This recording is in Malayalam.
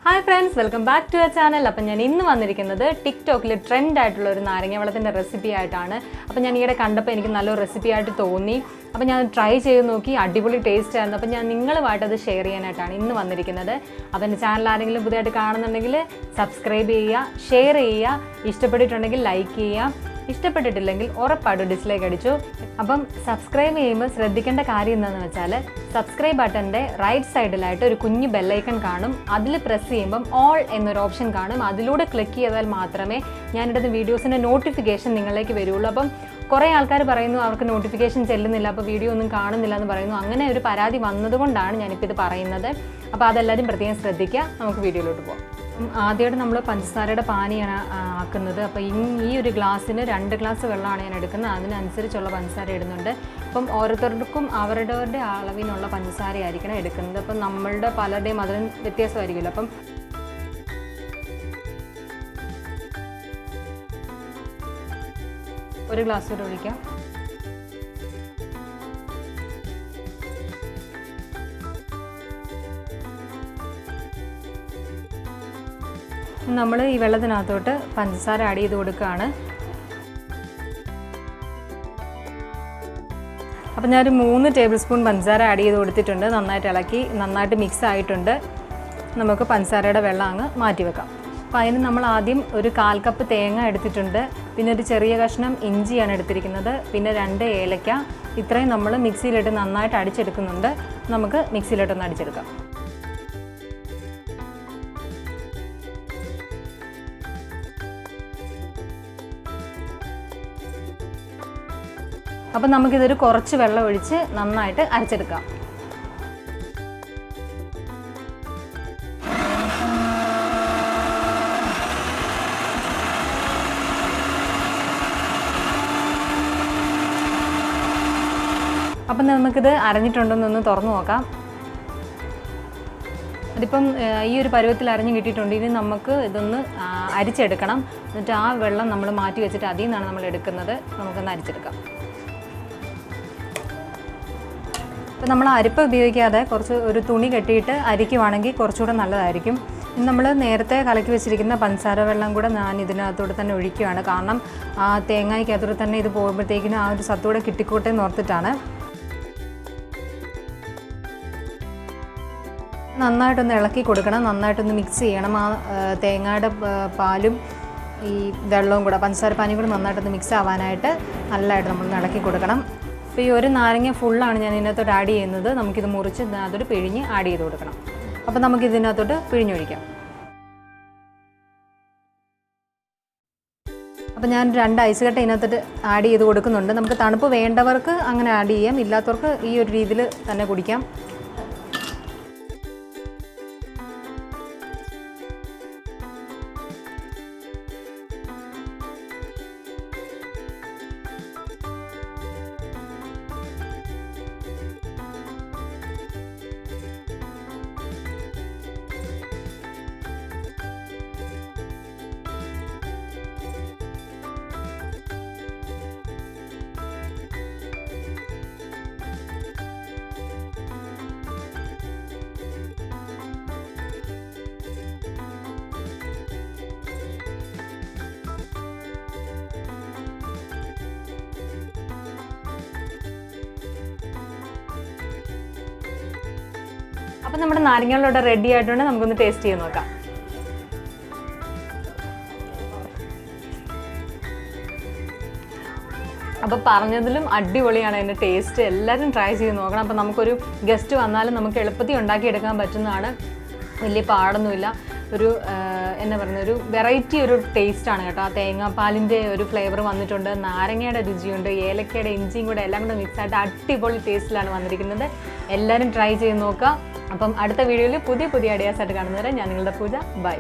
Hi friends, welcome back to our channel. അപ്പോൾ ഞാൻ ഇന്ന് വന്നിരിക്കുന്നത് ടിക്ടോക്കിൽ ട്രെൻഡ് ആയിട്ടുള്ള ഒരു നാരങ്ങ വെള്ളത്തിന്റെ റെസിപ്പി ആയിട്ടാണ്. അപ്പോൾ ഞാൻ ഈയിടെ കണ്ടപ്പോൾ എനിക്ക് നല്ലൊരു റെസിപ്പി ആയിട്ട് തോന്നി. അപ്പോൾ ഞാൻ ട്രൈ ചെയ്ത് നോക്കി, അടിപൊളി ടേസ്റ്റ് ആയിരുന്നു. അപ്പോൾ ഞാൻ നിങ്ങളുമായിട്ട് അത് ഷെയർ ചെയ്യാനായിട്ടാണ് ഇന്ന് വന്നിരിക്കുന്നത്. അപ്പോൾ എൻ്റെ ചാനൽ ആരെങ്കിലും പുതിയതായിട്ട് കാണുന്നുണ്ടെങ്കിൽ സബ്സ്ക്രൈബ് ചെയ്യുക, ഷെയർ ചെയ്യുക, ഇഷ്ടപ്പെട്ടിട്ടുണ്ടെങ്കിൽ ലൈക്ക് ചെയ്യുക. ഇഷ്ടപ്പെട്ടിട്ടില്ലെങ്കിൽ ഉറപ്പായിട്ടും ഡിസ്ലൈക്ക് അടിച്ചു. അപ്പം സബ്സ്ക്രൈബ് ചെയ്യുമ്പോൾ ശ്രദ്ധിക്കേണ്ട കാര്യം എന്താണെന്ന് വെച്ചാൽ സബ്സ്ക്രൈബ് ബട്ടൻ്റെ റൈറ്റ് സൈഡിലായിട്ട് ഒരു കുഞ്ഞ് ബെല്ലൈക്കൺ കാണും. അതിൽ പ്രസ് ചെയ്യുമ്പം ഓൾ എന്നൊരു ഓപ്ഷൻ കാണും. അതിലൂടെ ക്ലിക്ക് ചെയ്താൽ മാത്രമേ ഞാനിടുന്ന വീഡിയോസിൻ്റെ നോട്ടിഫിക്കേഷൻ നിങ്ങളിലേക്ക് വരുള്ളൂ. അപ്പം കുറേ ആൾക്കാർ പറയുന്നു അവർക്ക് നോട്ടിഫിക്കേഷൻ ചെല്ലുന്നില്ല, അപ്പോൾ വീഡിയോ ഒന്നും കാണുന്നില്ല എന്ന് പറയുന്നു. അങ്ങനെ ഒരു പരാതി വന്നതുകൊണ്ടാണ് ഞാനിപ്പോൾ ഇത് പറയുന്നത്. അപ്പോൾ അതെല്ലാവരും പ്രത്യേകം ശ്രദ്ധിക്കുക. നമുക്ക് വീഡിയോയിലോട്ട് പോകാം. ആദ്യമായിട്ട് നമ്മൾ പഞ്ചസാരയുടെ പാനിയാണ് ആക്കുന്നത്. അപ്പോൾ ഈ ഒരു ഗ്ലാസ്സിന് 2 ഗ്ലാസ് വെള്ളമാണ് ഞാൻ എടുക്കുന്നത്. അതിനനുസരിച്ചുള്ള പഞ്ചസാര ഇടുന്നുണ്ട്. അപ്പം ഓരോരുത്തർക്കും അവരുടെ അളവിനുള്ള പഞ്ചസാര ആയിരിക്കണം എടുക്കുന്നത്. അപ്പം നമ്മളുടെ പലരുടെയും അതിന് വ്യത്യാസമായിരിക്കുമല്ലോ. അപ്പം ഒരു ഗ്ലാസ് കൂടെ ഒഴിക്കാം. നമ്മൾ ഈ വെള്ളത്തിനകത്തോട്ട് പഞ്ചസാര ആഡ് ചെയ്ത് കൊടുക്കുകയാണ്. അപ്പം ഞാനൊരു 3 ടേബിൾ സ്പൂൺ പഞ്ചസാര ആഡ് ചെയ്ത് കൊടുത്തിട്ടുണ്ട്. നന്നായിട്ട് ഇളക്കി, നന്നായിട്ട് മിക്സ് ആയിട്ടുണ്ട്. നമുക്ക് പഞ്ചസാരയുടെ വെള്ളം അങ്ങ് മാറ്റി വെക്കാം. അപ്പോൾ അതിന് നമ്മൾ ആദ്യം ഒരു 1/4 കപ്പ് തേങ്ങ എടുത്തിട്ടുണ്ട്. പിന്നെ ഒരു ചെറിയ കഷ്ണം ഇഞ്ചിയാണ് എടുത്തിരിക്കുന്നത്. പിന്നെ 2 ഏലക്ക. ഇത്രയും നമ്മൾ മിക്സിയിലിട്ട് നന്നായിട്ട് അടിച്ചെടുക്കുന്നുണ്ട്. നമുക്ക് മിക്സിയിലിട്ടൊന്ന് അടിച്ചെടുക്കാം. അപ്പം നമുക്കിതൊരു കുറച്ച് വെള്ളം ഒഴിച്ച് നന്നായിട്ട് അരച്ചെടുക്കാം. അപ്പം നമുക്കിത് അരഞ്ഞിട്ടുണ്ടെന്നൊന്ന് തുറന്നു നോക്കാം. അതിപ്പം ഈ ഒരു പരുവത്തിൽ അരഞ്ഞ് കിട്ടിയിട്ടുണ്ട്. ഇനി നമുക്ക് ഇതൊന്ന് അരിച്ചെടുക്കണം. എന്നിട്ട് ആ വെള്ളം നമ്മൾ മാറ്റി വെച്ചിട്ട് അതിൽ നിന്നാണ് നമ്മൾ എടുക്കുന്നത്. നമുക്കൊന്ന് അരിച്ചെടുക്കാം. അപ്പോൾ നമ്മൾ അരിപ്പ ഉപയോഗിക്കാതെ ഒരു തുണി കെട്ടിയിട്ട് അരിക്കുവാണെങ്കിൽ കുറച്ചുകൂടെ നല്ലതായിരിക്കും. ഇനി നമ്മൾ നേരത്തെ കലക്കി വെച്ചിരിക്കുന്ന പഞ്ചസാര വെള്ളം കൂടെ ഞാൻ ഇതിനകത്തോടെ തന്നെ ഒഴിക്കുകയാണ്. കാരണം ആ തേങ്ങയ്ക്കകത്തോടെ തന്നെ ഇത് പോകുമ്പോഴത്തേക്കിനും ആ ഒരു സത്തൂടെ കിട്ടിക്കോട്ടെ എന്ന് ഓർത്തിട്ടാണ്. നന്നായിട്ടൊന്ന് ഇളക്കി കൊടുക്കണം, നന്നായിട്ടൊന്ന് മിക്സ് ചെയ്യണം. ആ തേങ്ങയുടെ പാലും ഈ വെള്ളവും കൂടെ, പഞ്ചസാര പാനിയും കൂടെ നന്നായിട്ടൊന്ന് മിക്സ് ആവാനായിട്ട് നല്ലതായിട്ട് നമ്മളൊന്ന് ഇളക്കി കൊടുക്കണം. അപ്പോൾ ഈ ഒരു നാരങ്ങ ഫുള്ളാണ് ഞാൻ ഇതിനകത്തോട്ട് ആഡ് ചെയ്യുന്നത്. നമുക്കിത് മുറിച്ച് ഇതിനകത്തോട്ട് പിഴിഞ്ഞ് ആഡ് ചെയ്ത് കൊടുക്കണം. അപ്പോൾ നമുക്കിതിനകത്തോട്ട് പിഴിഞ്ഞൊഴിക്കാം. അപ്പോൾ ഞാൻ 2 ഐസ് കട്ട ഇതിനകത്തോട്ട് ആഡ് ചെയ്ത് കൊടുക്കുന്നുണ്ട്. നമുക്ക് തണുപ്പ് വേണ്ടവർക്ക് അങ്ങനെ ആഡ് ചെയ്യാം, ഇല്ലാത്തവർക്ക് ഈ ഒരു രീതിയിൽ തന്നെ കുടിക്കാം. അപ്പം നമ്മുടെ നാരങ്ങകളിലൂടെ റെഡി ആയിട്ടുണ്ട്. നമുക്കൊന്ന് ടേസ്റ്റ് ചെയ്ത് നോക്കാം. അപ്പോൾ പറഞ്ഞതിലും അടിപൊളിയാണ് അതിൻ്റെ ടേസ്റ്റ്. എല്ലാവരും ട്രൈ ചെയ്ത് നോക്കണം. അപ്പോൾ നമുക്കൊരു ഗസ്റ്റ് വന്നാലും നമുക്ക് എളുപ്പത്തിൽ ഉണ്ടാക്കിയെടുക്കാൻ പറ്റുന്നതാണ്. വലിയ പാടൊന്നുമില്ല. എന്നാ പറയുന്നത്, ഒരു വെറൈറ്റി ഒരു ടേസ്റ്റാണ് കേട്ടോ. ആ തേങ്ങാപ്പാലിൻ്റെ ഒരു ഫ്ലേവർ വന്നിട്ടുണ്ട്, നാരങ്ങയുടെ രുചിയുണ്ട്, ഏലക്കയുടെ ഇഞ്ചിയും കൂടെ എല്ലാം കൂടെ മിക്സായിട്ട് അടിപൊളി ടേസ്റ്റിലാണ് വന്നിരിക്കുന്നത്. എല്ലാവരും ട്രൈ ചെയ്ത് നോക്കുക. അപ്പം അടുത്ത വീഡിയോയിൽ പുതിയ ഐഡിയാസ് ആയിട്ട് കാണുന്നവരെ ഞാൻ നിങ്ങളുടെ പൂജ. ബൈ.